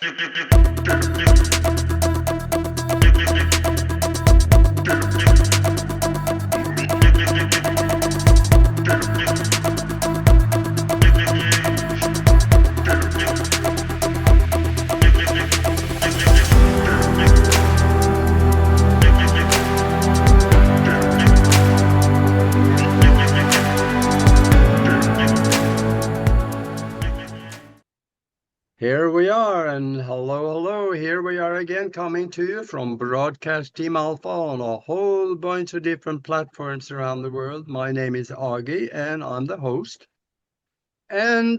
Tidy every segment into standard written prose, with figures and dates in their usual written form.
Here we are, and hello. Here we are again, coming to you from Broadcast Team Alpha on a whole bunch of different platforms around the world. My name is Augie, and I'm the host. And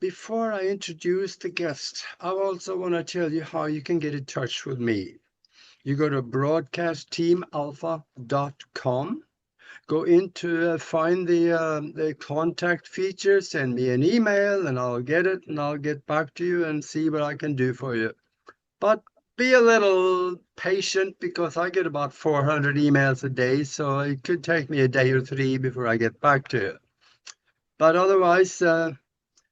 before I introduce the guest, I also want to tell you how you can get in touch with me. You go to broadcastteamalpha.com. Go into find the contact feature, send me an email, and I'll get it, and I'll get back to you and see what I can do for you. But be a little patient, because I get about 400 emails a day, so it could take me a day or three before I get back to you. But otherwise,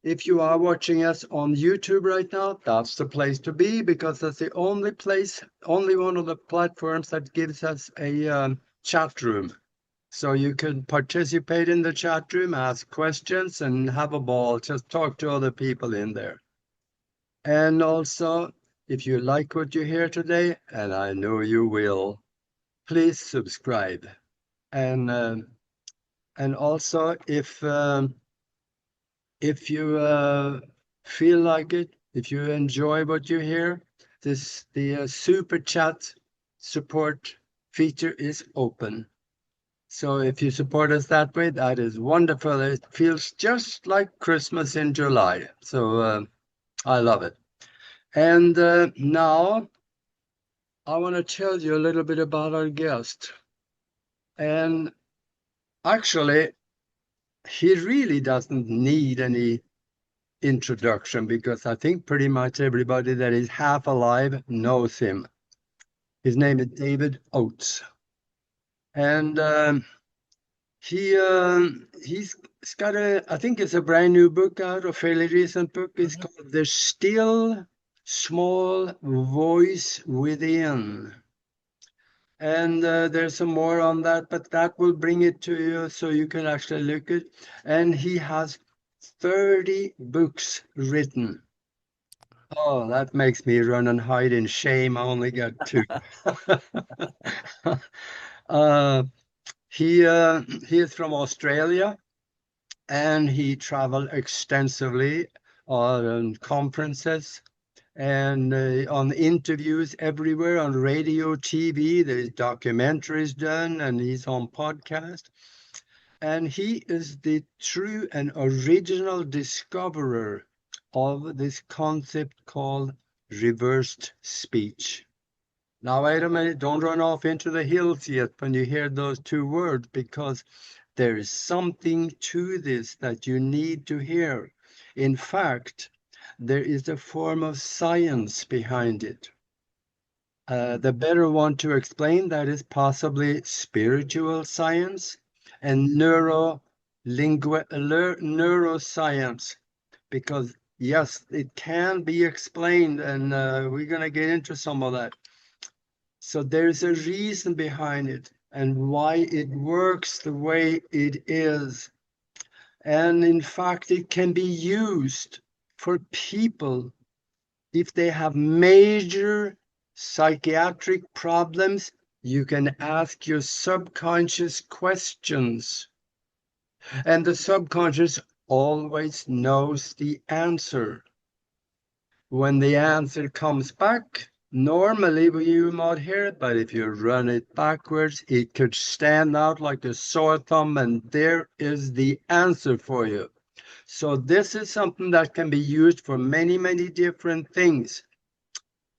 if you are watching us on YouTube right now, that's the place to be, because that's the only one of the platforms that gives us a chat room. So you can participate in the chat room, ask questions, and have a ball. Just talk to other people in there. And also, if you like what you hear today, and I know you will, please subscribe. And also, if you feel like it, if you enjoy what you hear, the super chat support feature is open. So if you support us that way, that is wonderful. It feels just like Christmas in July. So I love it. And now I want to tell you a little bit about our guest. And actually, he really doesn't need any introduction, because I think pretty much everybody that is half alive knows him. His name is David Oates. And he's got I think it's a brand new book out, a fairly recent book. It's called The Still Small Voice Within. And there's some more on that, but that will bring it to you so you can actually look at it. And he has 30 books written. Oh, that makes me run and hide in shame. I only got 2. He is from Australia, and he traveled extensively on conferences and on interviews everywhere, on radio, TV. There's documentaries done, and he's on podcast. And he is the true and original discoverer of this concept called reversed speech. Now, wait a minute, don't run off into the hills yet when you hear those 2 words, because there is something to this that you need to hear. In fact, there is a form of science behind it. The better one to explain that is possibly spiritual science and neuroscience, because yes, it can be explained, and we're going to get into some of that. So there's a reason behind it and why it works the way it is. And in fact, it can be used for people if they have major psychiatric problems. You can ask your subconscious questions, and the subconscious always knows the answer. When the answer comes back, normally you might hear it, but if you run it backwards, it could stand out like a sore thumb, and there is the answer for you. So this is something that can be used for many, many different things.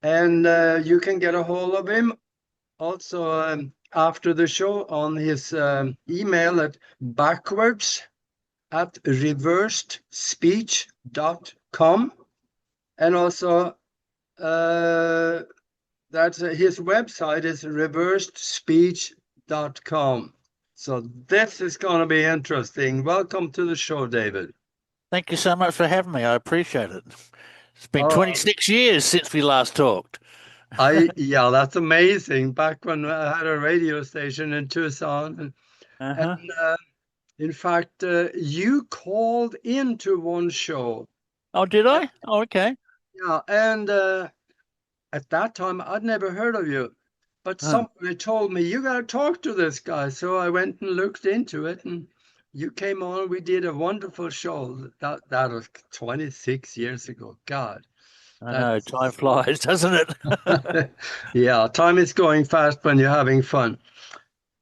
And you can get a hold of him also after the show on his email at backwards@reversedspeech.com. And also that's his website is reversedspeech.com. So this is going to be interesting. Welcome to the show, David. Thank you so much for having me. I appreciate it. It's been Oh, 26 years since we last talked. yeah, that's amazing. Back when I had a radio station in Tucson, Uh-huh. and in fact, you called into one show. Oh, did I? Oh, okay. Yeah, and at that time, I'd never heard of you, but Oh, somebody told me you got to talk to this guy. So I went and looked into it, and you came on. We did a wonderful show. That was 26 years ago. God, I know. Time that's flies, doesn't it? yeah. Time is going fast when you're having fun.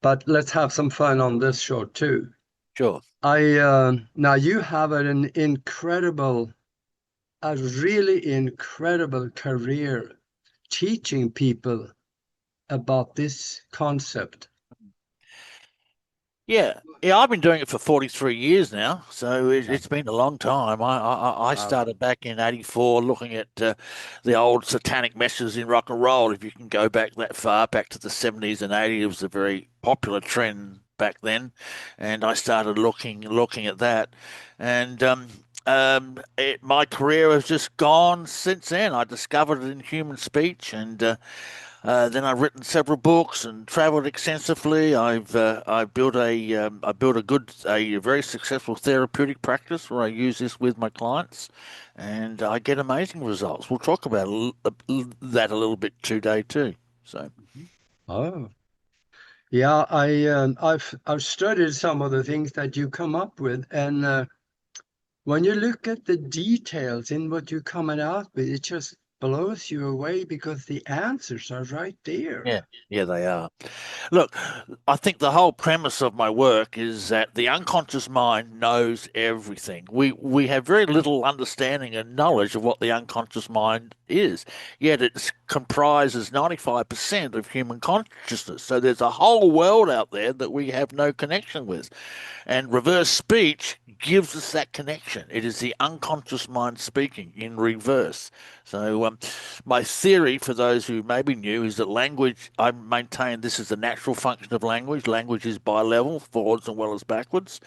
But let's have some fun on this show too. Sure. I now you have an incredible, a really incredible career teaching people about this concept. Yeah, yeah, I've been doing it for 43 years now, so Yeah. it's been a long time. I Wow. started back in '84 looking at the old satanic messages in rock and roll. If you can go back that far, back to the '70s and '80s, it was a very popular trend back then, and I started looking at that, and my career has just gone since then. I discovered it in human speech, and then I've written several books and travelled extensively. I built a very successful therapeutic practice where I use this with my clients, and I get amazing results. We'll talk about that a little bit today too. So Oh, yeah. I've studied some of the things that you come up with, and when you look at the details in what you're coming out with, it just blows you away because the answers are right there. yeah, yeah, they are. Look, I think the whole premise of my work is that the unconscious mind knows everything. We have very little understanding and knowledge of what the unconscious mind is, yet it comprises 95% of human consciousness. So there's a whole world out there that we have no connection with. And reverse speech gives us that connection. It is the unconscious mind speaking in reverse. So, my theory for those who may be new is that language, I maintain this is the natural function of language. Language is bi-level, forwards as well as backwards.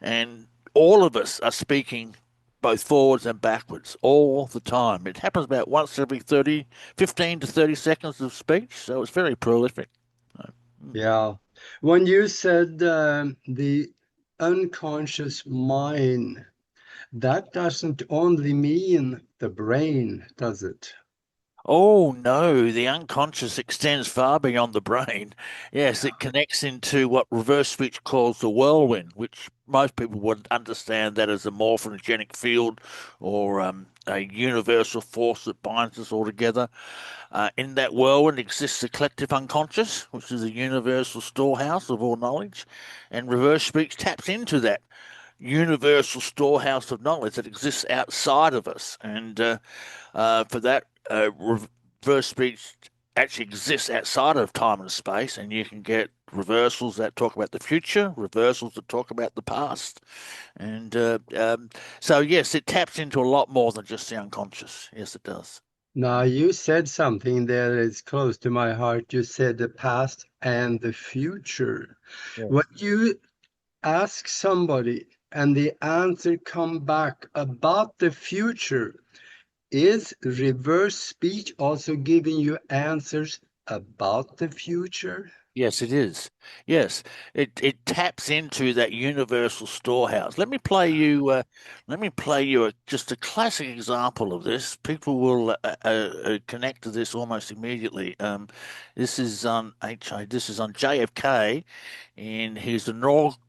And all of us are speaking both forwards and backwards all the time. It happens about once every 15 to 30 seconds of speech. So it's very prolific. Yeah. When you said the unconscious mind, that doesn't only mean the brain, does it? Oh no, the unconscious extends far beyond the brain. Yes, Yeah. it connects into what reverse speech calls the whirlwind, which most people would understand that as a morphogenic field or a universal force that binds us all together. In that whirlwind exists the collective unconscious, which is a universal storehouse of all knowledge, and reverse speech taps into that universal storehouse of knowledge that exists outside of us. And for that, reverse speech actually exists outside of time and space, and you can get reversals that talk about the future, reversals that talk about the past. And so, yes, it taps into a lot more than just the unconscious. Yes, it does. Now, you said something there that is close to my heart. You said the past and the future. Yeah. When you ask somebody and the answer come back about the future, is reverse speech also giving you answers about the future? Yes, it is. Yes, it taps into that universal storehouse. Let me play you just a classic example of this. People will connect to this almost immediately. This is on This is on JFK in his inaugural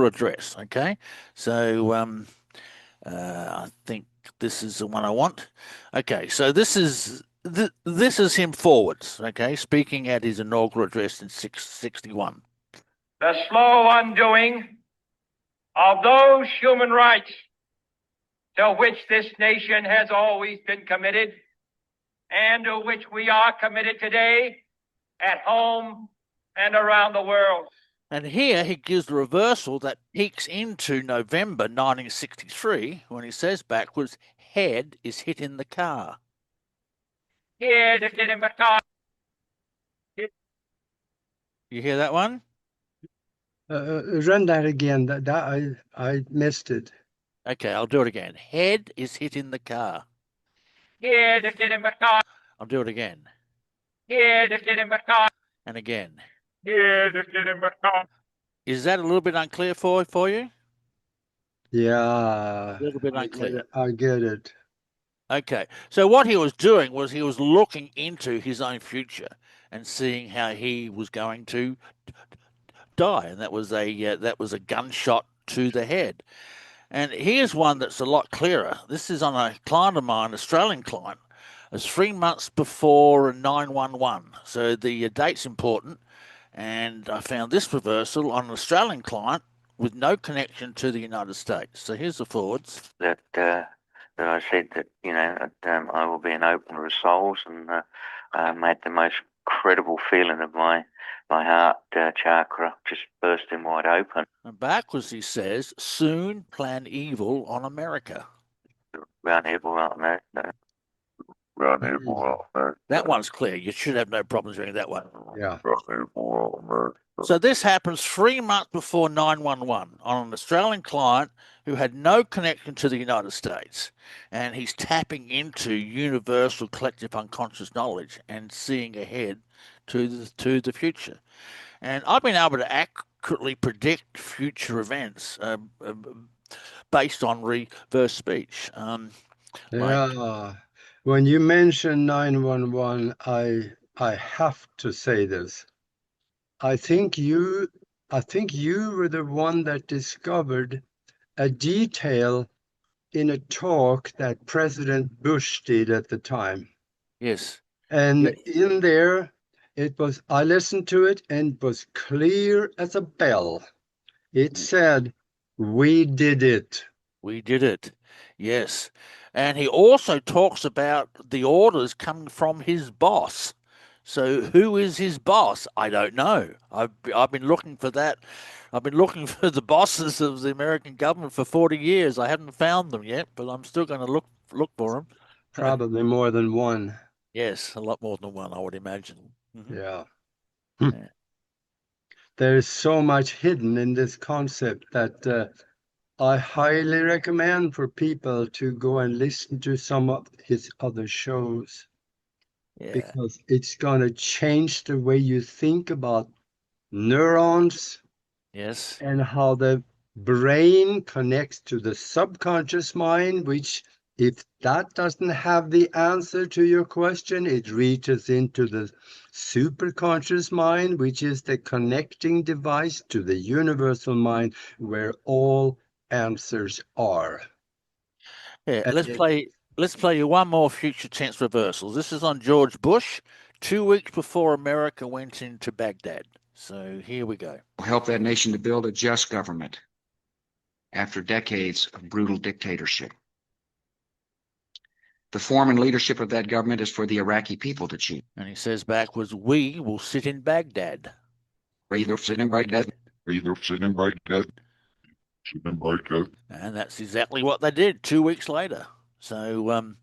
address. Okay, so I think this is the one I want. Okay, so this is him forwards. Okay, speaking at his inaugural address in 661. The slow undoing of those human rights to which this nation has always been committed and to which we are committed today at home and around the world. And here he gives the reversal that peaks into November 1963 when he says backwards, head is hit in the car. Here, the car. You hear that one? Run that again. That I missed it. Okay, I'll do it again. Head is hit in the car. Head is hit in the car. I'll do it again. Head is hit in the car. And again. Head is hit in the car. Is that a little bit unclear for you? Yeah, A little bit I get unclear. it. I get it. Okay. So what he was doing was he was looking into his own future and seeing how he was going to die, and that was a gunshot to the head. And here's one that's a lot clearer. This is on a client of mine, Australian client. It's 3 months before 911. So the date's important. And I found this reversal on an Australian client with no connection to the United States. So here's the forwards. That I said that I will be an opener of souls, and had the most incredible feeling of my heart chakra just bursting wide open. And backwards he says, soon plan evil on America. Round evil out there. Round evil out there. That one's clear. You should have no problems reading that one. Yeah. Round evil out there. So this happens 3 months before 911 on an Australian client who had no connection to the United States. And he's tapping into universal collective unconscious knowledge and seeing ahead to the future. And I've been able to accurately predict future events based on reverse speech. Yeah. When you mention 911, I have to say this. I think you were the one that discovered a detail in a talk that President Bush did at the time. Yes. And Yes. in there, I listened to it and it was clear as a bell. It said, "We did it." We did it. Yes. And he also talks about the orders coming from his boss. So who is his boss? I don't know. I've been looking for that. I've been looking for the bosses of the American government for 40 years. I haven't found them yet, but I'm still going to look for them. Probably more than one. Yes, a lot more than one, I would imagine. Mm-hmm. Yeah. Yeah. There's so much hidden in this concept that I highly recommend for people to go and listen to some of his other shows. Yeah. Because it's going to change the way you think about neurons. Yes. And how the brain connects to the subconscious mind, which, if that doesn't have the answer to your question, it reaches into the superconscious mind, which is the connecting device to the universal mind where all answers are. Yeah. And Let's play you one more future tense reversal. This is on George Bush, 2 weeks before America went into Baghdad. So here we go. Help that nation to build a just government after decades of brutal dictatorship. The form and leadership of that government is for the Iraqi people to choose. And he says backwards, we will sit in Baghdad. Either sit in Baghdad. Either sit in Baghdad. Sit in Baghdad. And that's exactly what they did 2 weeks later. So,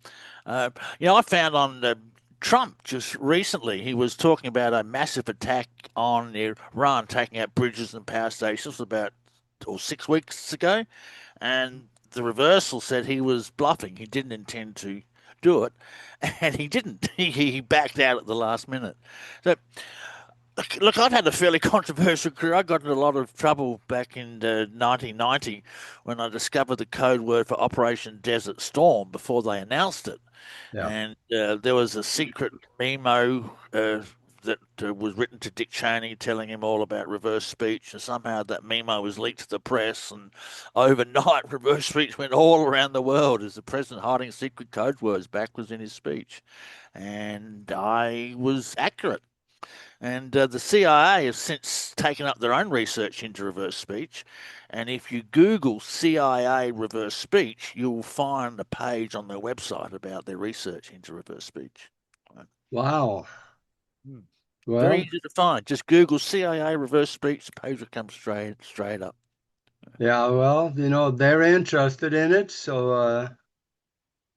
I found on Trump just recently, he was talking about a massive attack on Iran, taking out bridges and power stations about 6 weeks ago. And the reversal said he was bluffing. He didn't intend to do it. And he didn't. He backed out at the last minute. So, look, I've had a fairly controversial career. I got in a lot of trouble back in 1990 when I discovered the code word for Operation Desert Storm before they announced it. Yeah. And there was a secret memo that was written to Dick Cheney telling him all about reverse speech. And somehow that memo was leaked to the press. And overnight, reverse speech went all around the world as the president hiding secret code words backwards in his speech. And I was accurate. And the CIA has since taken up their own research into reverse speech. And if you Google CIA reverse speech, you'll find a page on their website about their research into reverse speech. wow. Well, very easy to find. Just Google CIA reverse speech, the page will come straight up. yeah, well, they're interested in it, so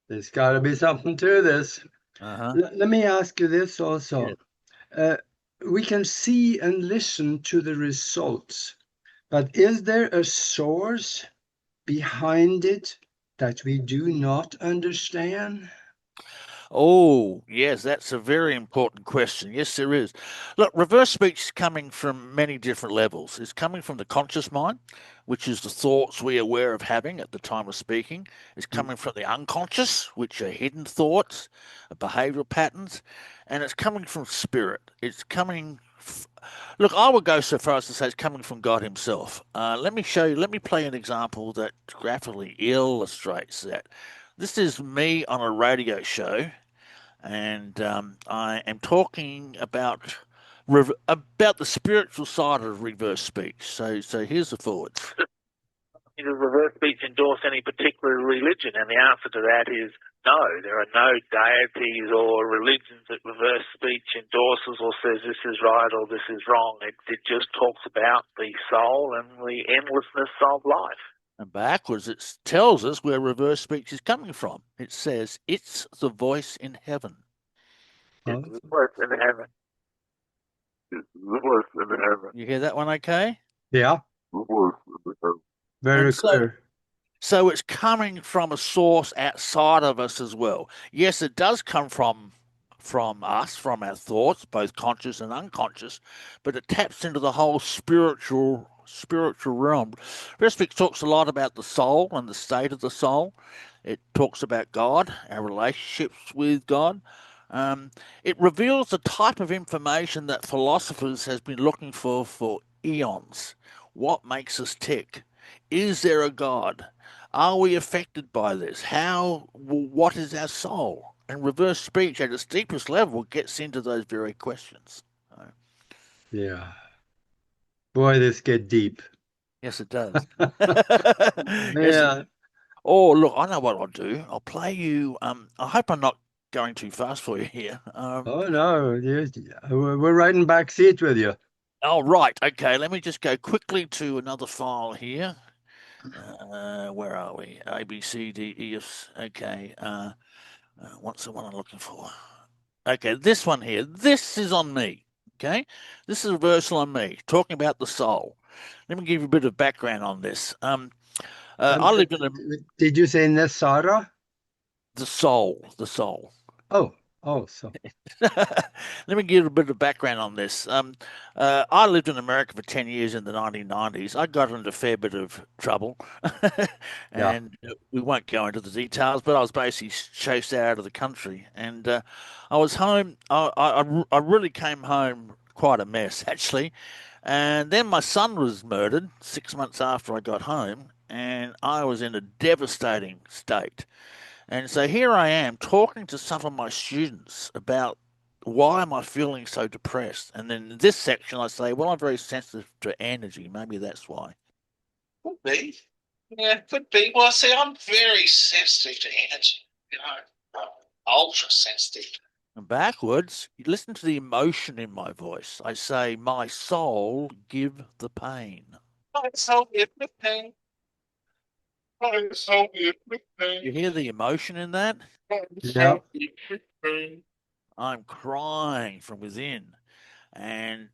there's got to be something to this. Let me ask you this also. Yeah. We can see and listen to the results, but is there a source behind it that we do not understand? Oh, yes, that's a very important question. Yes, there is. Look, reverse speech is coming from many different levels. It's coming from the conscious mind, which is the thoughts we are aware of having at the time of speaking. It's coming from the unconscious, which are hidden thoughts, behavioral patterns, and it's coming from spirit. It's coming. Look, I would go so far as to say it's coming from God Himself. Let me show you. Let me play an example that graphically illustrates that. This is me on a radio show, and I am talking about the spiritual side of reverse speech. So here's the forwards. Does reverse speech endorse any particular religion? And the answer to that is no. There are no deities or religions that reverse speech endorses or says this is right or this is wrong. It just talks about the soul and the endlessness of life. And backwards, it tells us where reverse speech is coming from. It says, it's the voice in heaven. Oh. It's the voice in heaven. It's the voice in heaven. You hear that one okay? Yeah. The voice in heaven. Very clear. So it's coming from a source outside of us as well. Yes, it does come from us, from our thoughts, both conscious and unconscious, but it taps into the whole spiritual realm. Respect talks a lot about the soul and the state of the soul. It talks about God, our relationships with God. It reveals the type of information that philosophers has been looking for eons. What makes us tick? Is there a God? Are we affected by this? What is our soul? And reverse speech at its deepest level gets into those very questions. Yeah. Boy, this get deep. Yes, it does. Yeah. Oh, look, I know what I'll do. I'll play you. I hope I'm not going too fast for you here. Oh no, we're right in back seat with you. Oh, right. Okay, let me just go quickly to another file here. Where are we? A, B, C, D, E, F. Okay. What's the one I'm looking for? Okay, this one here. This is on me. Okay, this is a reversal on me, talking about the soul. Let me give you a bit of background on this. I lived in Did you say Nesara? the soul. So. Let me give you a bit of background on this. I lived in America for 10 years in the 1990s. I got into a fair bit of trouble, and we won't go into the details, but I was basically chased out of the country. And I was home. I really came home quite a mess, actually. And then my son was murdered 6 months after I got home, and I was in a devastating state. And so here I am talking to some of my students about why am I feeling so depressed? And then in this section, I say, well, I'm very sensitive to energy. Maybe that's why. Could be. Yeah, could be. Well, see, I'm very sensitive to energy. Ultra sensitive. And backwards, you listen to the emotion in my voice. I say, my soul, give the pain. My soul, give the pain. My soul, give the pain. You hear the emotion in that? Yeah. I'm crying from within. And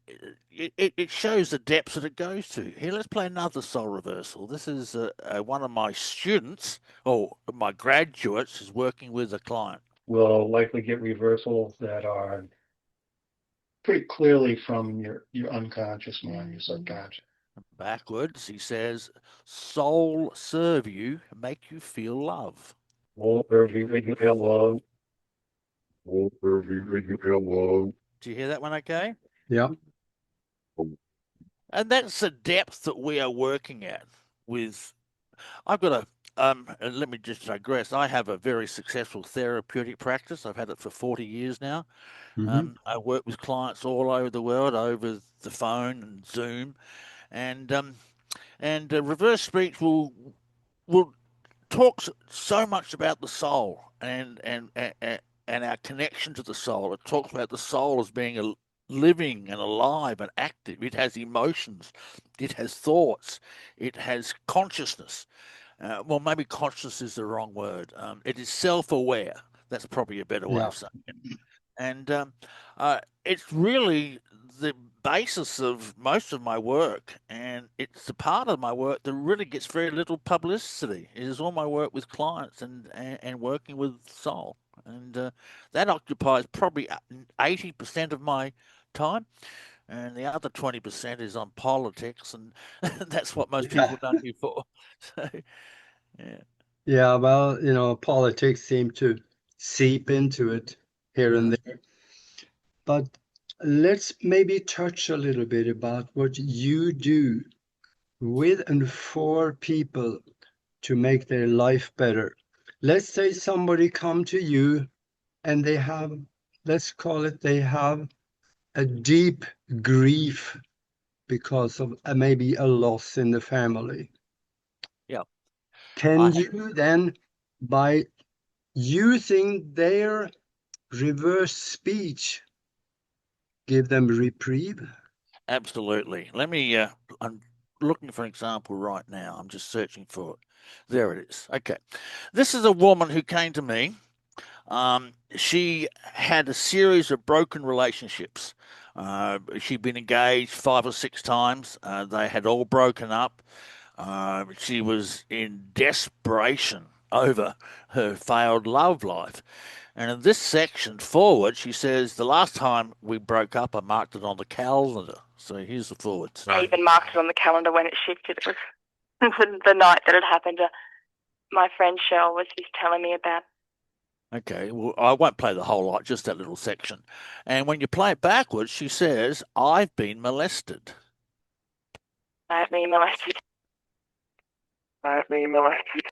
it shows the depths that it goes to. Here, let's play another soul reversal. This is one of my students, or my graduates, is working with a client. Will likely get reversals that are pretty clearly from your unconscious mind, your subconscious. Backwards, he says, soul serve you, make you feel love. Won't there be love? Won't there be love? Do you hear that one okay? Yeah. And that's the depth that we are working at with. I've got let me just digress. I have a very successful therapeutic practice. I've had it for 40 years now. Mhm. I work with clients all over the world over the phone and Zoom, and reverse speech will talk so much about the soul and our connection to the soul. It talks about the soul as being living and alive and active. It has emotions, it has thoughts, it has consciousness. Well, maybe conscious is the wrong word. It is self-aware. That's probably a better way of saying it. And it's really the basis of most of my work, and it's the part of my work that really gets very little publicity. It is all my work with clients and working with soul, and that occupies probably 80% of my time, and the other 20% is on politics, and that's what most people know me for. So, yeah. Yeah, well, politics seem to seep into it here and there. But let's maybe touch a little bit about what you do with and for people to make their life better. Let's say somebody come to you and they have, let's call it, they have a deep grief because of maybe a loss in the family. Yeah. Can you then, by using their reverse speech, give them reprieve? Absolutely. Let me, I'm looking for an example right now. I'm just searching for it. There it is. Okay. This is a woman who came to me. She had a series of broken relationships. She'd been engaged 5 or 6 times. They had all broken up. She was in desperation over her failed love life. And in this section forward, she says, the last time we broke up, I marked it on the calendar. So here's the forwards. I even marked it on the calendar when it shifted. It was the night that it happened. My friend Cheryl was just telling me about. Okay, well, I won't play the whole lot, just that little section. And when you play it backwards, she says, I've been molested. I've been molested. I've been molested.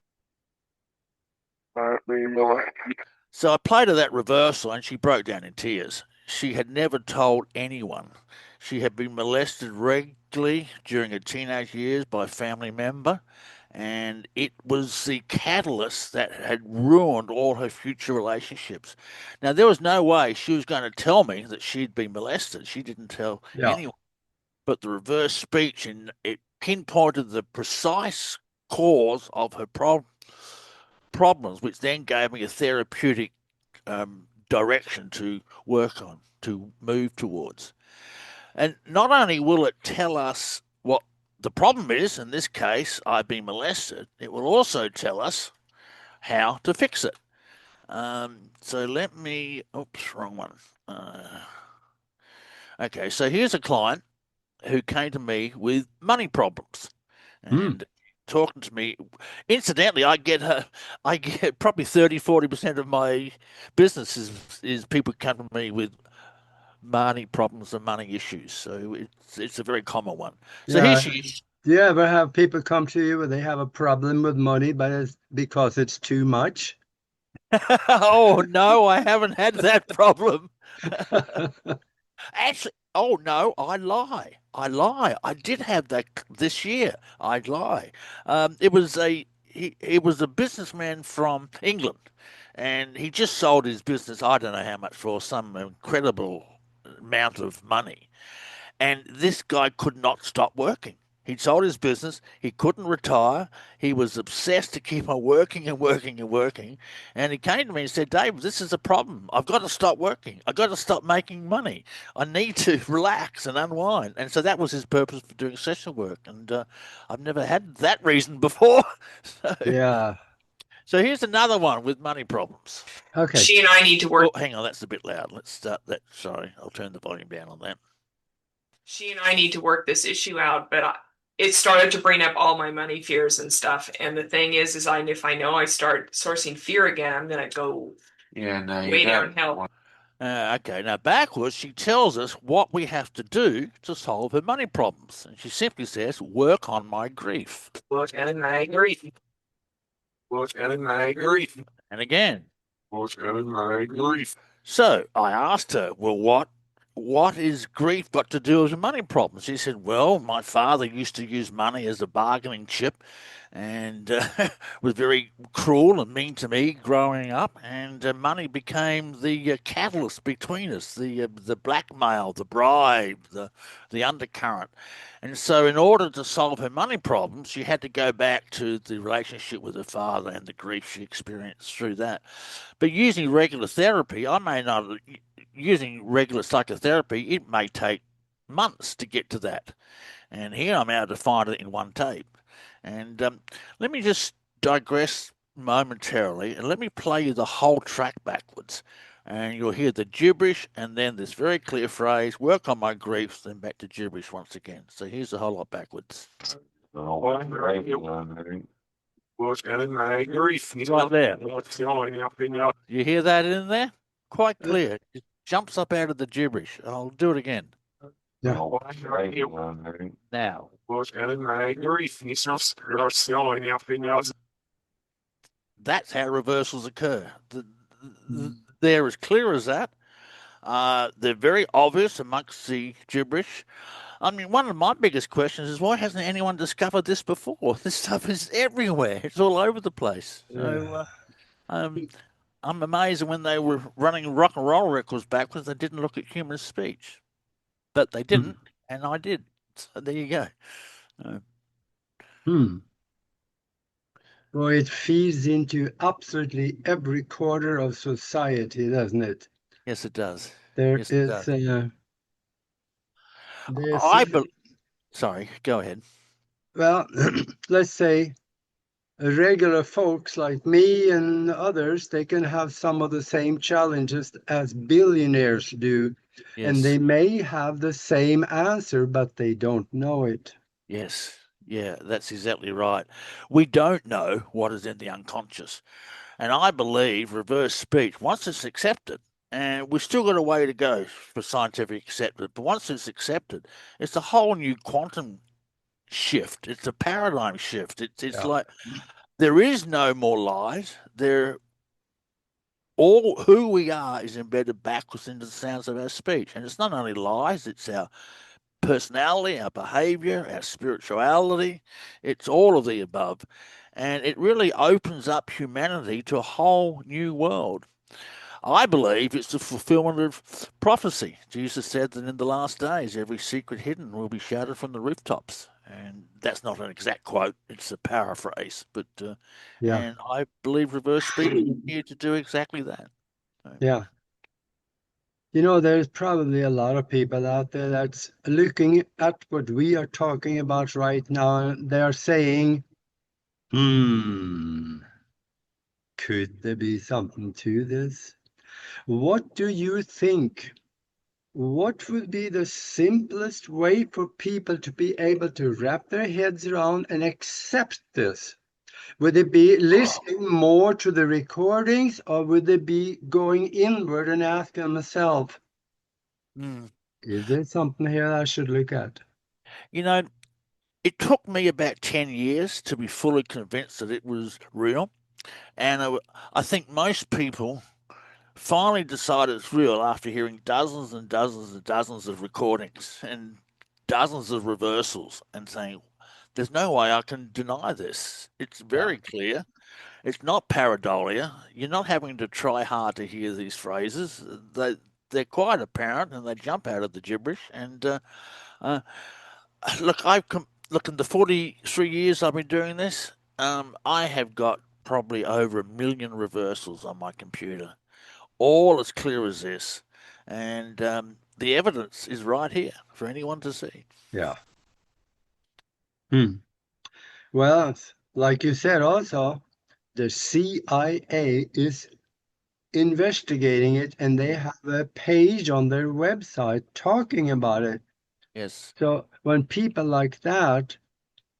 I've been molested. So I played her that reversal and she broke down in tears. She had never told anyone. She had been molested regularly during her teenage years by a family member, and it was the catalyst that had ruined all her future relationships. Now, there was no way she was going to tell me that she'd been molested. She didn't tell anyone. But the reverse speech, and it pinpointed the precise cause of her problems, which then gave me a therapeutic direction to work on, to move towards. And not only will it tell us what the problem is, in this case, I've been molested, it will also tell us how to fix it. So let me, oops, wrong one. Okay, so here's a client who came to me with money problems. And talking to me, incidentally, I get probably 30-40% of my business is people come to me with money problems and money issues. So it's a very common one. So here she is. Do you ever have people come to you where they have a problem with money, but it's because it's too much? Oh no, I haven't had that problem. Actually, oh no, I lie. I did have that this year. I lie. It was he was a businessman from England, and he just sold his business. I don't know how much, for some incredible amount of money. And this guy could not stop working. He'd sold his business. He couldn't retire. He was obsessed to keep on working and working and working. And he came to me and said, Dave, this is a problem. I've got to stop working. I've got to stop making money. I need to relax and unwind. And so that was his purpose for doing session work. And I've never had that reason before. Yeah. So here's another one with money problems. Okay. She and I need to work. Oh, hang on, that's a bit loud. Let's start that. Sorry, I'll turn the volume down on that. She and I need to work this issue out, but it started to bring up all my money fears and stuff. And the thing is if I know I start sourcing fear again, I'm gonna go way downhill. Okay, now backwards, she tells us what we have to do to solve her money problems. And she simply says, work on my grief. Work on my grief. Work on my grief. And again. Work on my grief. So I asked her, well, what is grief got to do with money problems? She said, well, my father used to use money as a bargaining chip and was very cruel and mean to me growing up, and money became the catalyst between us, the blackmail, the bribe, the undercurrent. And so in order to solve her money problems, she had to go back to the relationship with her father and the grief she experienced through that. But using regular therapy, using regular psychotherapy, it may take months to get to that. And here I'm able to find it in one tape. And let me just digress momentarily and let me play you the whole track backwards. And you'll hear the gibberish and then this very clear phrase, work on my griefs, then back to gibberish once again. So here's the whole lot backwards. Right there. You hear that in there? Quite clear. It jumps up out of the gibberish. I'll do it again. Yeah. Now. That's how reversals occur. They're as clear as that. They're very obvious amongst the gibberish. I mean, one of my biggest questions is why hasn't anyone discovered this before? This stuff is everywhere. It's all over the place. So I'm amazed when they were running rock and roll records backwards, they didn't look at human speech. But they didn't, and I did. So there you go. Well, it feeds into absolutely every quarter of society, doesn't it? Yes, it does. There Yes, is it does. Sorry, go ahead. Well, let's say regular folks like me and others, they can have some of the same challenges as billionaires do. Yes. And they may have the same answer, but they don't know it. Yes. Yeah, that's exactly right. We don't know what is in the unconscious. And I believe reverse speech, once it's accepted, and we've still got a way to go for scientific acceptance, but once it's accepted, it's a whole new quantum shift. It's a paradigm shift. It's like there is no more lies. All who we are is embedded backwards into the sounds of our speech. And it's not only lies, it's our personality, our behavior, our spirituality. It's all of the above. And it really opens up humanity to a whole new world. I believe it's the fulfillment of prophecy. Jesus said that in the last days, every secret hidden will be shouted from the rooftops. And that's not an exact quote, it's a paraphrase. But and I believe reverse speech is here to do exactly that. Yeah. You know, there's probably a lot of people out there that's looking at what we are talking about right now, and they're saying, could there be something to this? What do you think? What would be the simplest way for people to be able to wrap their heads around and accept this? Would it be listening more to the recordings, or would they be going inward and asking themselves, is there something here I should look at? You know, it took me about 10 years to be fully convinced that it was real. And I think most people finally decided it's real after hearing dozens and dozens and dozens of recordings and dozens of reversals and saying, there's no way I can deny this. It's very clear. It's not pareidolia. You're not having to try hard to hear these phrases. They're quite apparent and they jump out of the gibberish. And look, in the 43 years I've been doing this, I have got probably over 1 million reversals on my computer, all as clear as this. And the evidence is right here for anyone to see. Yeah. Well, like you said also, the CIA is investigating it, and they have a page on their website talking about it. Yes. So when people like that,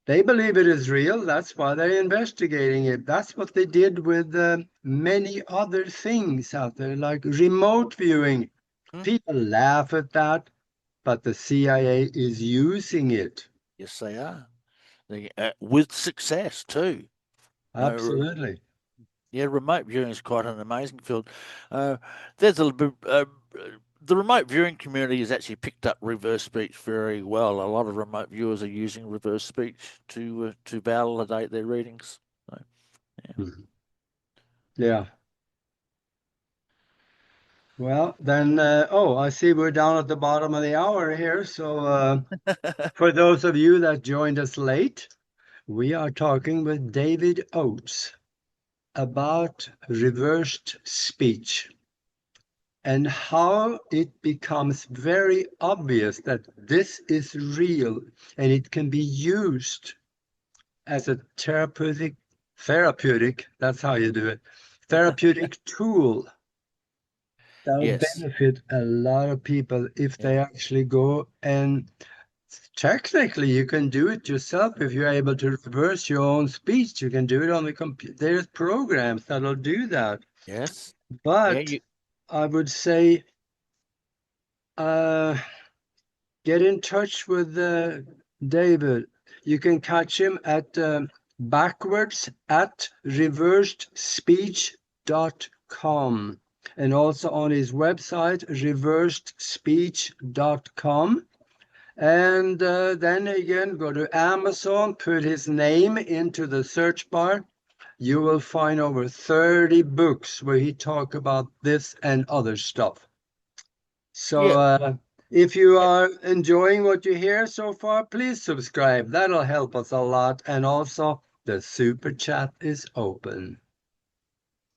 they believe it is real, that's why they're investigating it. That's what they did with many other things out there, like remote viewing. People laugh at that, but the CIA is using it. Yes, they are. With success too. Absolutely. Yeah, remote viewing is quite an amazing field. There's a bit. The remote viewing community has actually picked up reverse speech very well. A lot of remote viewers are using reverse speech to validate their readings. So, yeah. Yeah. Well, then, I see we're down at the bottom of the hour here. So for those of you that joined us late, we are talking with David Oates about reversed speech. and how it becomes very obvious that this is real and it can be used as a therapeutic, that's how you do it, therapeutic tool that will Yes. benefit a lot of people if they Yeah. actually go and technically you can do it yourself if you're able to reverse your own speech. You can do it on the computer. There's programs that'll do that. Yes. Yeah. But I would say uh, get in touch with David. You can catch him at backwards at reversedspeech.com and also on his website, reversedspeech.com. And then again, go to Amazon, put his name into the search bar. You will find over 30 books where he talk about this and other stuff. So Yeah. if you are enjoying what you hear so far, please subscribe. That'll help us a lot. And also, the super chat is open.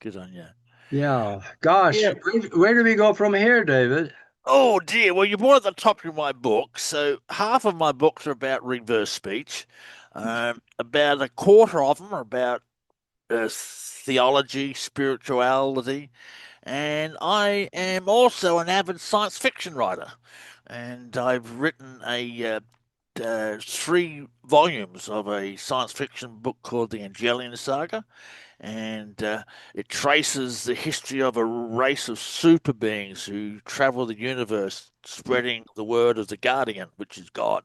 Good on you. Yeah. Gosh, Yeah. where do we go from here, David? Oh dear. Well, you brought at the top of my book. So half of my books are about reverse speech. About a quarter of them are about theology, spirituality, and I am also an avid science fiction writer. And I've written a 3 volumes of a science fiction book called the Angelian Saga, and it traces the history of a race of super beings who travel the universe, spreading the word of the Guardian, which is God.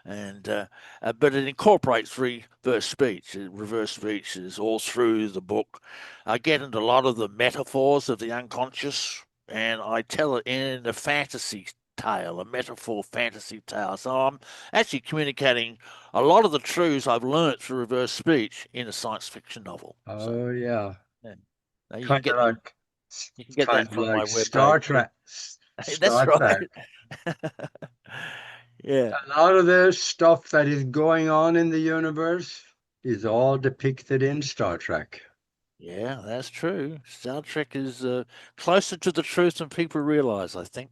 And but it incorporates reverse speech. Reverse speech is all through the book. I get into a lot of the metaphors of the unconscious, and I tell it in a fantasy tale, a metaphor fantasy tale. So I'm actually communicating a lot of the truths I've learned through reverse speech in a science fiction novel. So Oh, yeah. yeah. Now you can Kind of get like, that from my Star webpage too. Trek. That's Star Trek. right. Yeah. A lot of the stuff that is going on in the universe is all depicted in Star Trek. Yeah, that's true. Star Trek is closer to the truth than people realize, I think.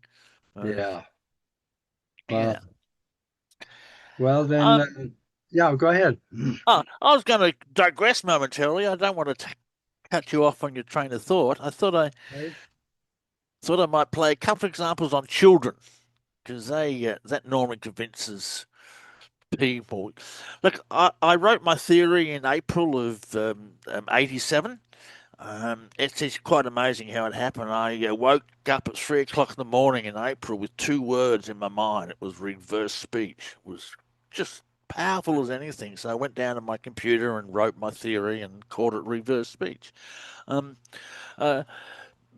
Yeah. Yeah. Well then, Um, yeah, go ahead. I was going to digress momentarily. I don't want to cut you off on your train of thought. Right. Thought I might play a couple of examples on children because they that normally convinces people. Look, I wrote my theory in April of '87. It's quite amazing how it happened. I woke up at 3 o'clock in the morning in April with 2 words in my mind. It was reverse speech. It was just powerful as anything. So I went down to my computer and wrote my theory and called it reverse speech. Um, uh,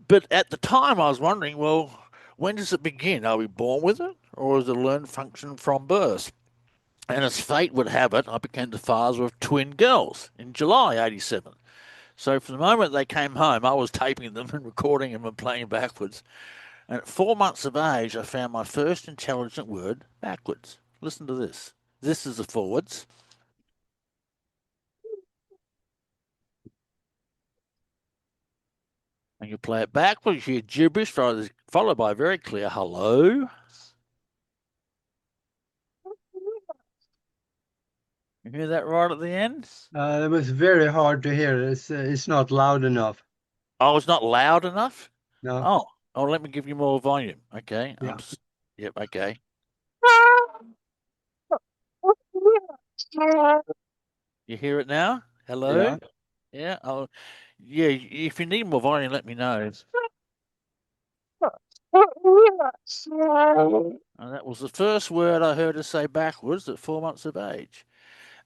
but at the time, I was wondering, well, when does it begin? Are we born with it, or is it a learned function from birth? And as fate would have it, I became the father of twin girls in July '87. So from the moment they came home, I was taping them and recording them and playing backwards. And at 4 months of age, I found my first intelligent word backwards. Listen to this. This is the forwards. And you play it backwards, you hear gibberish followed by a very clear hello. You hear that right at the end? It was very hard to hear. It's not loud enough. Oh, it's not loud enough? No. Oh, let me give you more volume. Okay. Yeah. Yep, okay. You hear it now? Hello? Yeah. Yeah. Oh, yeah. If you need more volume, let me know. And that was the first word I heard her say backwards at 4 months of age.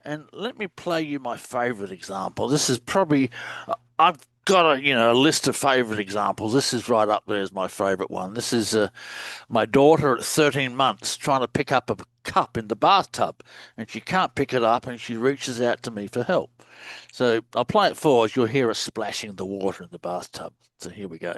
And let me play you my favorite example. This is probably, I've got a list of favorite examples. This is right up there as my favorite one. This is my daughter at 13 months trying to pick up a cup in the bathtub, and she can't pick it up, and she reaches out to me for help. So I'll play it for us. You'll hear her splashing the water in the bathtub. So here we go.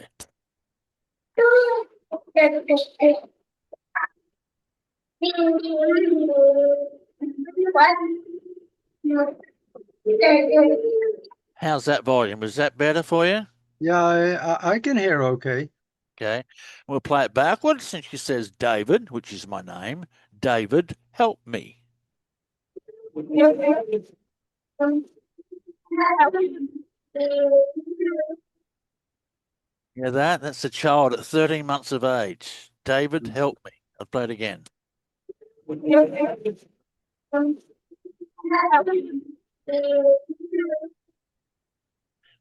How's that volume? Is that better for you? Yeah, I can hear okay. Okay. We'll play it backwards, and she says, David, which is my name. David, help me. Yeah, that's a child at 13 months of age. David, help me. I'll play it again.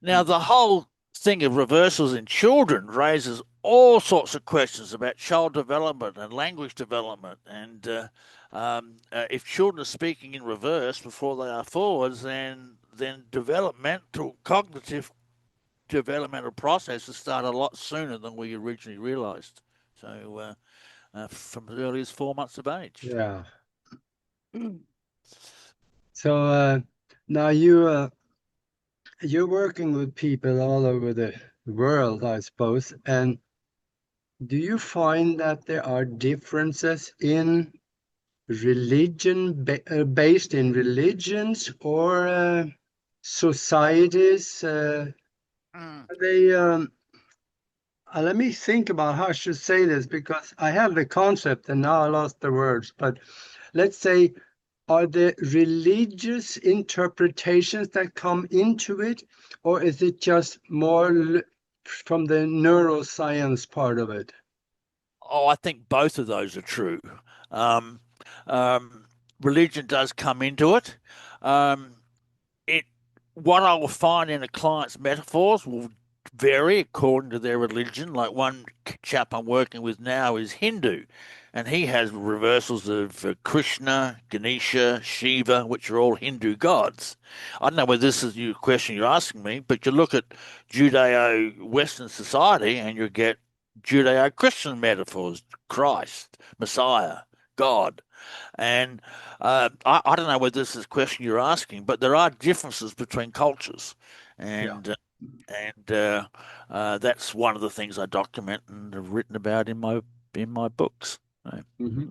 Now, the whole thing of reversals in children raises all sorts of questions about child development and language development. And if children are speaking in reverse before they are forwards, then cognitive developmental processes start a lot sooner than we originally realized. So from as early as 4 months of age. Yeah. So now you're working with people all over the world, I suppose. And do you find that there are differences in religion, based in religions or societies? They let me think about how I should say this, because I have the concept and now I lost the words. But let's say, are there religious interpretations that come into it, or is it just more from the neuroscience part of it? Oh, I think both of those are true. Um, Religion does come into it. Um, it what I will find in a client's metaphors will vary according to their religion. Like one chap I'm working with now is Hindu, and he has reversals of Krishna, Ganesha, Shiva, which are all Hindu gods. I don't know whether this is the question you're asking me, but you look at Judeo-Western society and you get Judeo-Christian metaphors: Christ, Messiah, God. And I don't know whether this is a question you're asking, but there are differences between cultures, and that's one of the things I document and have written about in my books. Mm-hmm.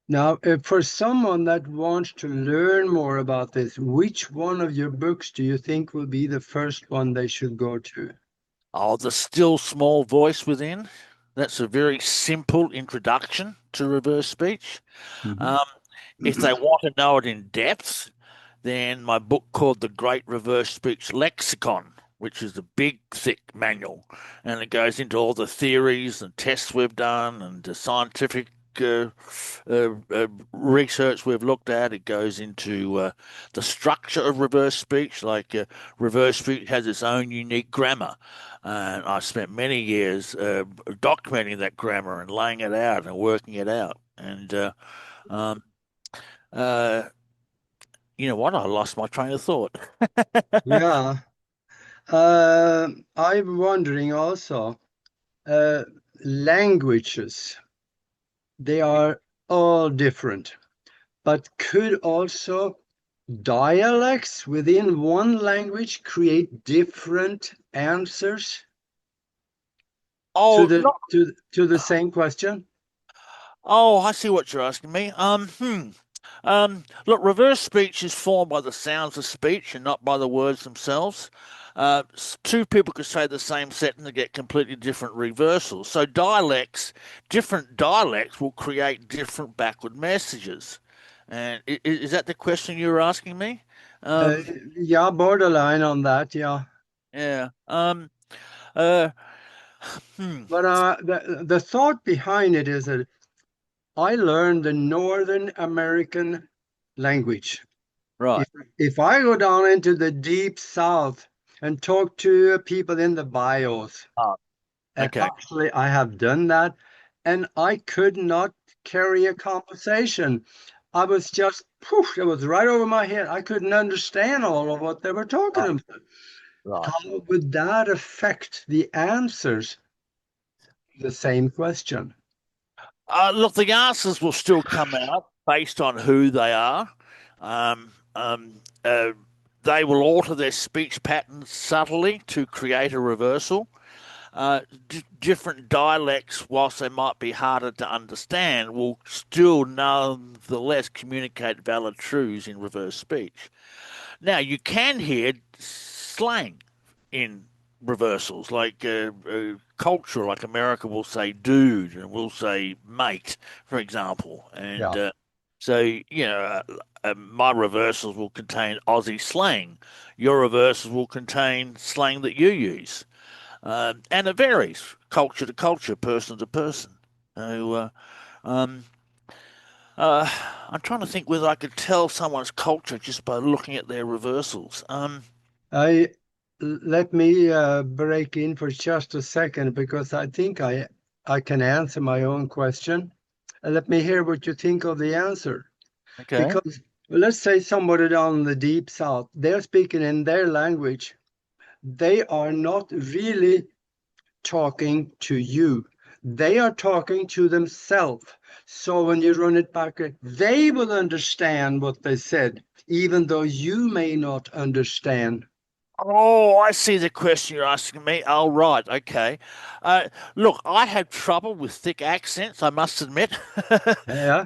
Now, for someone that wants to learn more about this, which one of your books do you think will be the first one they should go to? Oh, The Still Small Voice Within. That's a very simple introduction to reverse speech. Mm-hmm. If they want to know it in depth, then my book called The Great Reverse Speech Lexicon, which is a big, thick manual, and it goes into all the theories and tests we've done and the scientific research we've looked at. It goes into the structure of reverse speech, like reverse speech has its own unique grammar. And I spent many years documenting that grammar and laying it out and working it out. And um, uh, you know what? I lost my train of thought. Yeah. I'm wondering also, uh, languages, they are all different, but could also dialects within one language create different answers to Oh, the not. to the same question? Oh, I see what you're asking me. Look, reverse speech is formed by the sounds of speech and not by the words themselves. Two people could say the same sentence and get completely different reversals. So different dialects will create different backward messages. And is that the question you were asking me? Uh, Um, yeah, borderline on that, yeah. yeah. Uh, hmm. But the thought behind it is that I learned the Northern American language. Right. If if I go down into the deep South and talk to people in the bios, Ah, and okay. actually I have done that, and I could not carry a conversation. I was just poof, it was right over my head. I couldn't understand all of what they were talking Right. about. Right. How would that affect the answers to the same question? Look, the answers will still come out based on who they are. Um, um, uh, they will alter their speech patterns subtly to create a reversal. Different dialects, whilst they might be harder to understand, will still nonetheless communicate valid truths in reverse speech. Now, you can hear slang in reversals, like culture, like America will say dude and will say mate, for example. And Yeah. so, my reversals will contain Aussie slang. Your reversals will contain slang that you use. And it varies culture to culture, person to person. So, um, uh, I'm trying to think whether I could tell someone's culture just by looking at their reversals. Let me break in for just a second because I think I can answer my own question. Let me hear what you think of the answer. Okay. Because let's say somebody down in the deep south, they're speaking in their language. They are not really talking to you. They are talking to themselves. So when you run it back, they will understand what they said, even though you may not understand. Oh, I see the question you're asking me. Oh, right. Okay. Look, I have trouble with thick accents, I must admit. Yeah.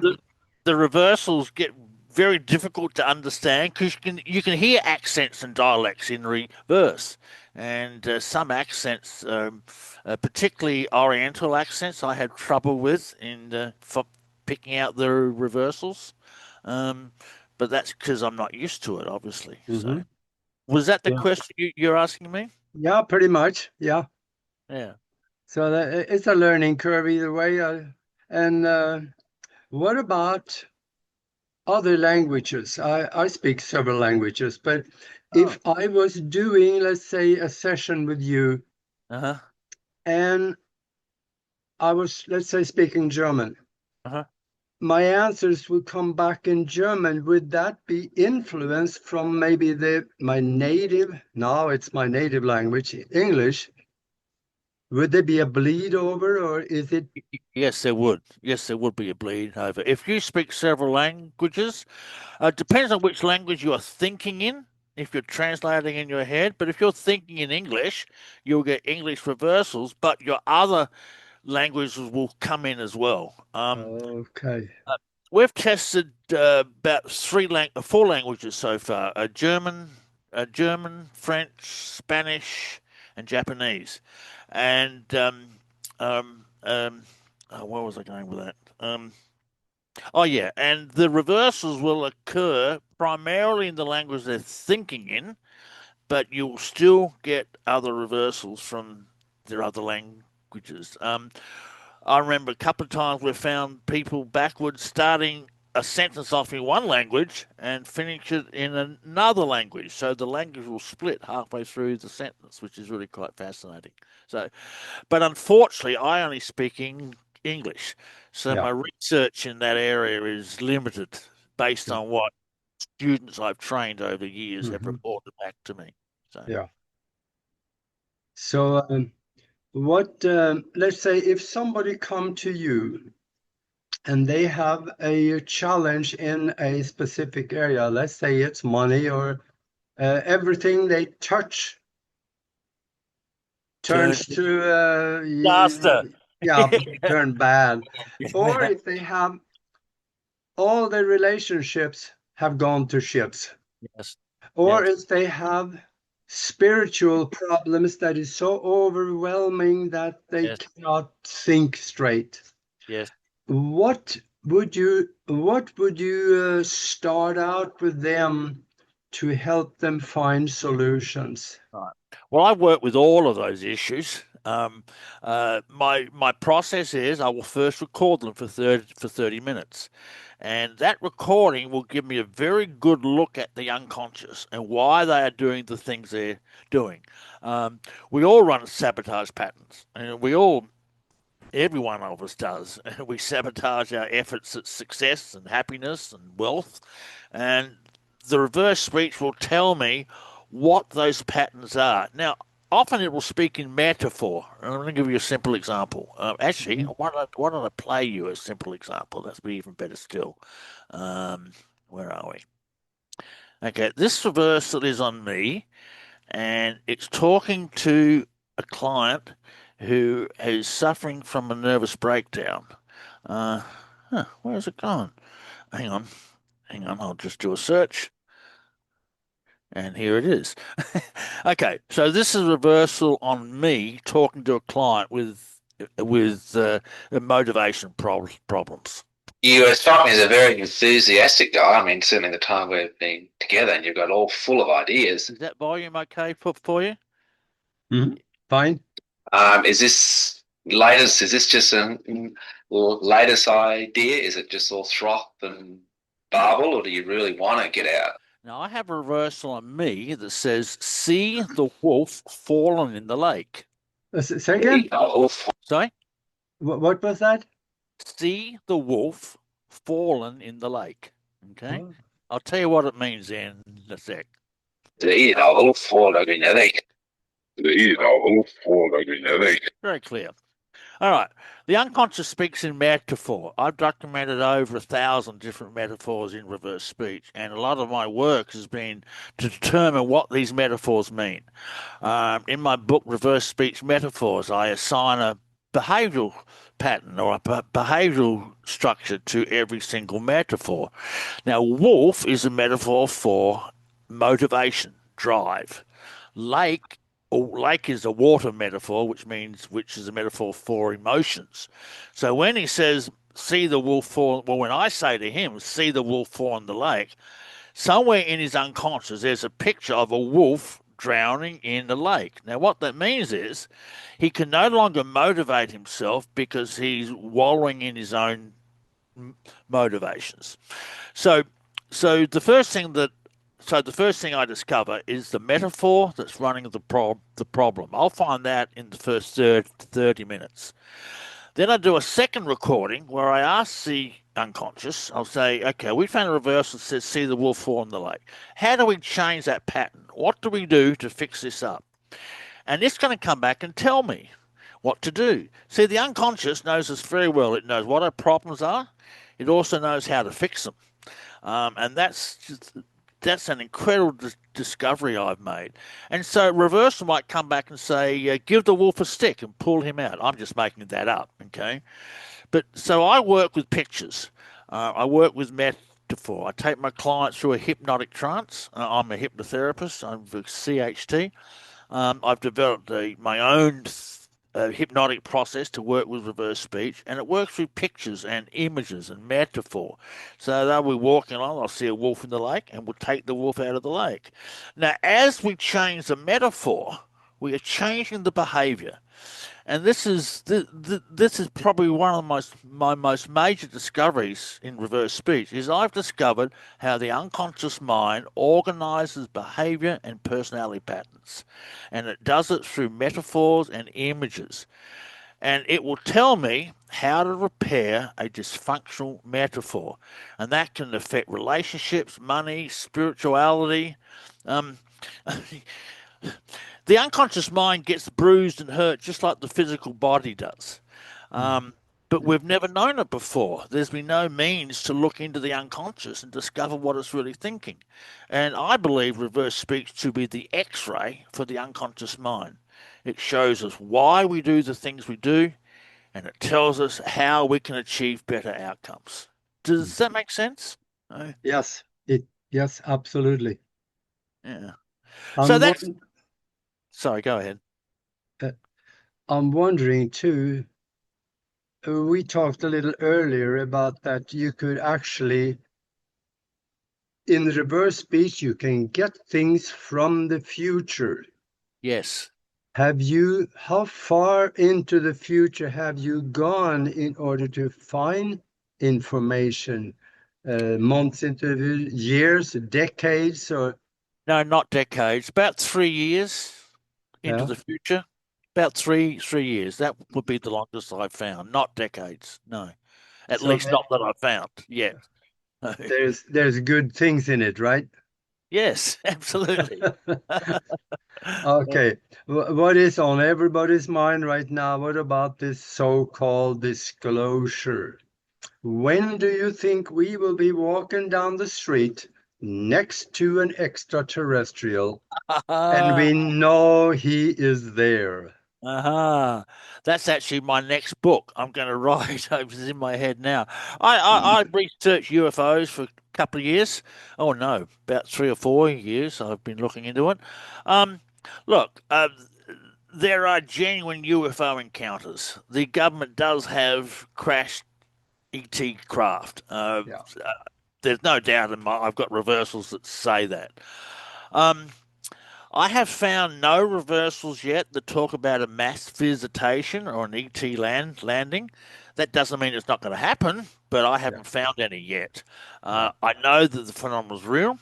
The reversals get very difficult to understand because you can hear accents and dialects in reverse, and some accents, particularly Oriental accents, I have trouble with in for picking out the reversals. Um, but that's because I'm not used to it, obviously. Mm-hmm. So. Was that the Yeah. question you're asking me? Yeah, pretty much. Yeah. Yeah. So it's a learning curve either way. And what about other languages? I speak several languages, but Oh. if I was doing, let's say, a session with you Uh-huh. and I was, let's say, speaking German, Uh-huh. my answers would come back in German. Would that be influenced from maybe my native, now it's my native language, English? Would there be a bleed over or is it? Yes, there would. Yes, there would be a bleed over. If you speak several languages, depends on which language you are thinking in, if you're translating in your head. But if you're thinking in English, you'll get English reversals, but your other languages will come in as well. Okay. We've tested about four languages so far: German, French, Spanish, and Japanese. And um, um, where was I going with that? Oh yeah, and the reversals will occur primarily in the language they're thinking in, but you'll still get other reversals from their other languages. I remember a couple of times we've found people backwards starting a sentence off in one language and finish it in another language. So the language will split halfway through the sentence, which is really quite fascinating. So, but unfortunately, I only speak English. So Yeah. my research in that area is limited based Yeah. on what students I've trained over the years have Hmm. reported back to me. So, Yeah. So what, let's say if somebody come to you and they have a challenge in a specific area, let's say it's money or everything they touch turn turns to disaster. yeah, turn bad. Or Yeah. if they have all their relationships have gone to ships, Yes. or Yes. if they have spiritual problems that is so overwhelming that they Yes. cannot think straight. Yes. What would you start out with them to help them find solutions? Right. Well, I work with all of those issues. My process is I will first record them for 30 minutes, and that recording will give me a very good look at the unconscious and why they are doing the things they're doing. Um, we all run sabotage patterns, and every one of us does. We sabotage our efforts at success and happiness and wealth, and the reverse speech will tell me what those patterns are. Now, often it will speak in metaphor. I'm going to give you a simple example. Actually, Mhm. why don't I play you a simple example? That's be even better still. Um, where are we? Okay, this reversal is on me, and it's talking to a client who is suffering from a nervous breakdown. Uh, where's it gone? Hang on, I'll just do a search. And here it is. Okay, so this is a reversal on me talking to a client with motivation problems. You struck me as a very enthusiastic guy. I mean, certainly the time we've been together, and you've got all full of ideas. Is that volume okay for you? Fine. Is this latest? Is this just a latest idea? Is it just all froth and bubble, or do you really want to get out? Now I have a reversal on me that says, "See the wolf fallen in the lake." Say again? Sorry? What was that? See the wolf fallen in the lake. Okay? Oh. I'll tell you what it means in a sec. See the wolf fallen in the lake. See the wolf fallen in the lake. Very clear. All right. The unconscious speaks in metaphor. I've documented over 1,000 different metaphors in reverse speech, and a lot of my work has been to determine what these metaphors mean. In my book, Reverse Speech Metaphors, I assign a behavioral pattern or a behavioral structure to every single metaphor. Now, wolf is a metaphor for motivation, drive. Lake is a water metaphor, which is a metaphor for emotions. So when he says, see the wolf fall, well, when I say to him, see the wolf fall in the lake, somewhere in his unconscious, there's a picture of a wolf drowning in the lake. Now, what that means is he can no longer motivate himself because he's wallowing in his own motivations. So the first thing I discover is the metaphor that's running the problem. I'll find that in the first 30 minutes. Then I do a second recording where I ask the unconscious, I'll say, okay, we found a reversal that says, see the wolf fall in the lake. How do we change that pattern? What do we do to fix this up? And it's going to come back and tell me what to do. See, the unconscious knows us very well. It knows what our problems are. It also knows how to fix them. And that's an incredible discovery I've made. And so reversal might come back and say, give the wolf a stick and pull him out. I'm just making that up, okay? But so I work with pictures. I work with metaphor. I take my clients through a hypnotic trance. I'm a hypnotherapist. I'm a CHT. I've developed my own hypnotic process to work with reverse speech, and it works through pictures and images and metaphor. So they'll be walking along, I'll see a wolf in the lake, and we'll take the wolf out of the lake. Now, as we change the metaphor, we are changing the behavior. And this is probably one of my most major discoveries in reverse speech is I've discovered how the unconscious mind organizes behavior and personality patterns. And it does it through metaphors and images. And it will tell me how to repair a dysfunctional metaphor. And that can affect relationships, money, spirituality. The unconscious mind gets bruised and hurt just like the physical body does. But we've never known it before. There's been no means to look into the unconscious and discover what it's really thinking. And I believe reverse speech to be the X-ray for the unconscious mind. It shows us why we do the things we do, and it tells us how we can achieve better outcomes. Does that make sense? Yes, yes, absolutely. Yeah. So that's. Sorry, go ahead. I'm wondering too. We talked a little earlier about that you could actually, in reverse speech, you can get things from the future. Yes. How far into the future have you gone in order to find information? Months into years, decades, or? No, not decades. About 3 years into the future. About three years. That would be the longest I've found. Not decades. No, at least not that I've found yet. There's good things in it, right? Yes, absolutely. Okay. What is on everybody's mind right now? What about this so-called disclosure? When do you think we will be walking down the street next to an extraterrestrial and we know he is there? Uh-huh. That's actually my next book I'm going to write. It's in my head now. I researched UFOs for a couple of years. Oh no, about 3 or 4 years I've been looking into it. Um, look, there are genuine UFO encounters. The government does have crashed ET craft. Yeah. There's no doubt in my. I've got reversals that say that. Um, I have found no reversals yet that talk about a mass visitation or an ET landing. That doesn't mean it's not going to happen, but I Yeah. haven't found any yet. Yeah. I know that the phenomenon is real.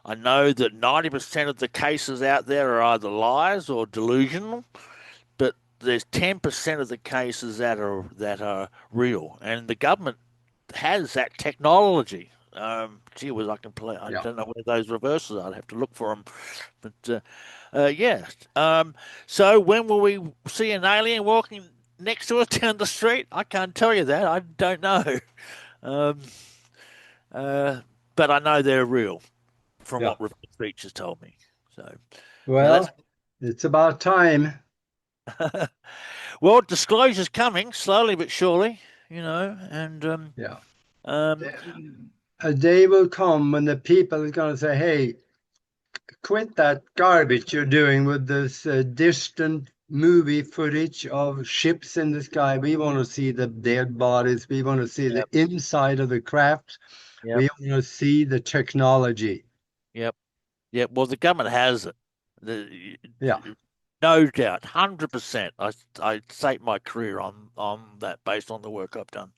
I know that 90% of the cases out there are either lies or delusional, but there's 10% of the cases that are real, and the government has that technology. Gee whiz, I can play. I Yeah. don't know where those reversals are. I'd have to look for them, but yeah. So when will we see an alien walking next to us down the street? I can't tell you that. I don't know. Um, uh, but I know they're real from Yeah. what reverse speech has told me. So that's Well, it's about time. well, disclosure's coming slowly but surely, and Yeah. um, A day will come when the people are going to say, hey, quit that garbage you're doing with this distant movie footage of ships in the sky. We want to see the dead bodies. We want to see the yep, inside of the craft. yep, We want to see the technology. yep, yep. Well, the government has it. The, Yeah. no doubt, 100%. I stake my career on that based on the work I've done.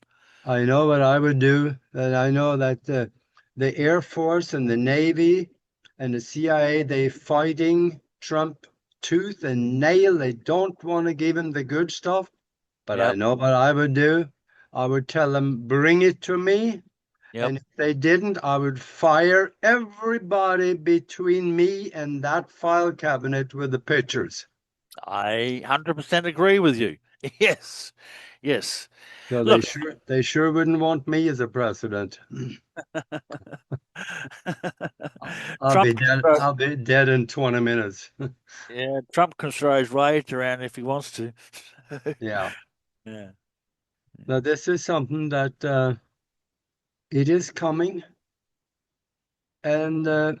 I know what I would do, and I know that the Air Force and the Navy and the CIA, they fighting Trump tooth and nail. They don't want to give him the good stuff, but I Yep, know what I would do. I would tell them, bring it to me. yep. And if they didn't, I would fire everybody between me and that file cabinet with the pictures. I 100% agree with you. Yes, yes. So Look, they sure wouldn't want me as a president. Trump can throw, I'll be dead in 20 minutes. yeah, Trump can throw his weight around if he wants to. Yeah. Yeah. Now this is something that it is coming, and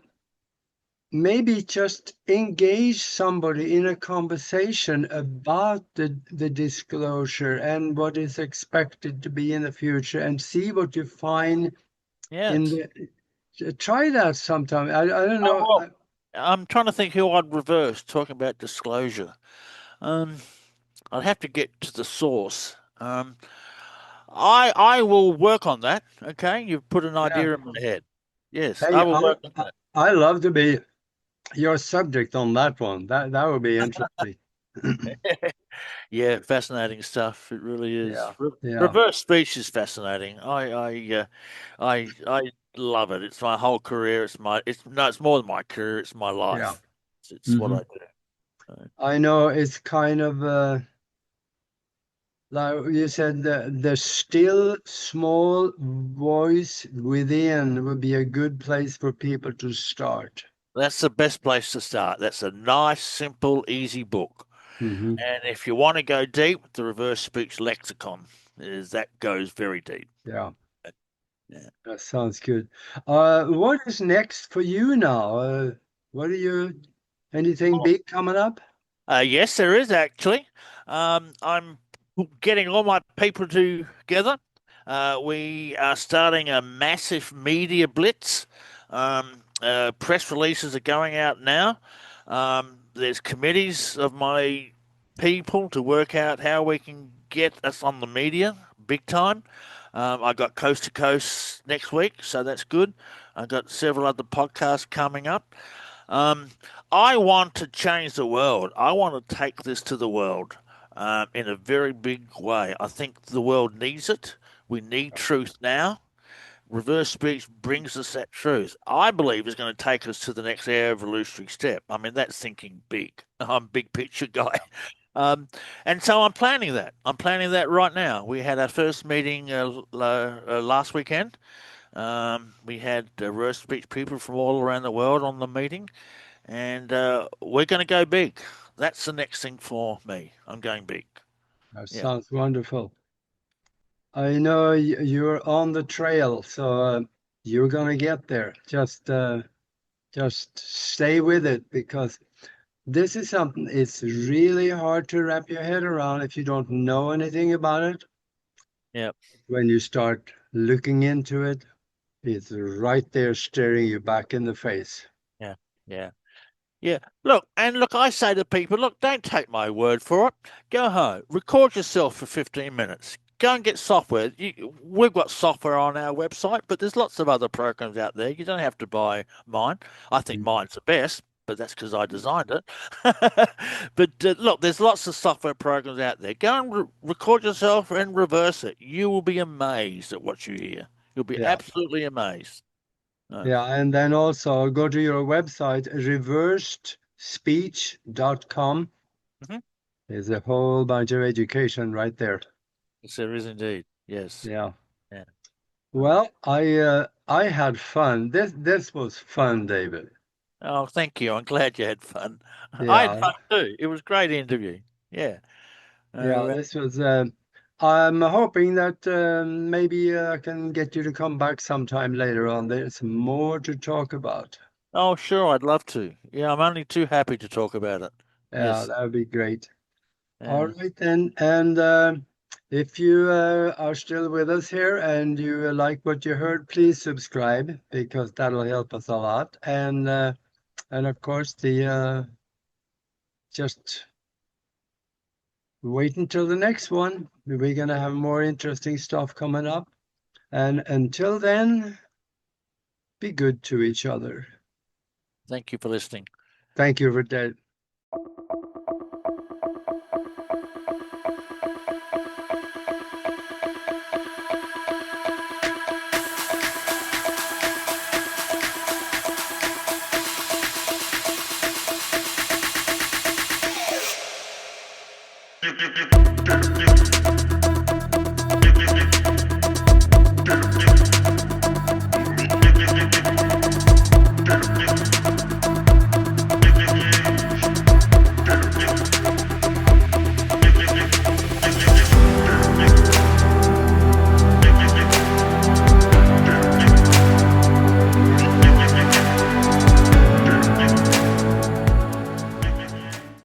maybe just engage somebody in a conversation about the disclosure and what is expected to be in the future, and see what you find in Yes. the. Try that sometime. I don't Oh, know. well, I'm trying to think who I'd reverse talking about disclosure. Um, I'd have to get to the source. I will work on that. Okay, you've put an Yeah. idea in my head. Yes, I Hey, will work on that. I love to be your subject on that one. That would be interesting. Yeah, fascinating stuff. It really is. Yeah. Yeah. Reverse speech is fascinating. I love it. It's my whole career. It's no, it's more than my career. It's my Yeah. life. It's what Hmm. I do. So, I know it's kind of like you said, the still small voice within would be a good place for people to start. that's the best place to start. That's a nice, simple, easy book. Hmm. And if you want to go deep, the reverse speech lexicon is that goes very deep. Yeah, Yeah. that sounds good. What is next for you now? What are you, anything big coming up? Yes, there is actually. I'm getting all my people together. We are starting a massive media blitz. Press releases are going out now. There's committees of my people to work out how we can get us on the media big time. I got Coast to Coast next week, so that's good. I've got several other podcasts coming up. Um, I want to change the world. I want to take this to the world in a very big way. I think the world needs it. We need truth now. Reverse speech brings us that truth. I believe it's going to take us to the next evolutionary step. I mean, that's thinking big. I'm a big picture guy. And so I'm planning that. I'm planning that right now. We had our first meeting last weekend. We had reverse speech people from all around the world on the meeting and we're going to go big. That's the next thing for me. I'm going big. That Yeah. sounds wonderful. I know you're on the trail, so you're gonna get there. Just stay with it, because this is something it's really hard to wrap your head around if you don't know anything about it. Yep. When you start looking into it, it's right there staring you back in the face. Yeah. Yeah. Yeah. Look, I say to people, look, don't take my word for it. Go home, record yourself for 15 minutes. Go and get software. We've got software on our website, but there's lots of other programs out there. You don't have to buy mine. I think mine's the best, but that's because I designed it. But look, there's lots of software programs out there. Go and record yourself and reverse it. You will be amazed at what you hear. You'll be Yeah. absolutely amazed. Yeah, and then also go to your website, reversedspeech.com. Mhm. There's a whole bunch of education right there. Yes, there is indeed. Yes. Yeah. Yeah. Well, I had fun. This was fun, David. Oh, thank you. I'm glad you had fun. I had Yeah. fun too. It was a great interview. Yeah. Yeah, this was I'm hoping that maybe I can get you to come back sometime later on. There's more to talk about. Oh, sure. I'd love to. Yeah, I'm only too happy to talk about it. Yeah, Yes. that would be great. All Yeah. right then. And if you are still with us here and you like what you heard, please subscribe, because that'll help us a lot. And of course the just wait until the next one. We're gonna have more interesting stuff coming up. And until then, be good to each other. Thank you for listening. Thank you for that. Do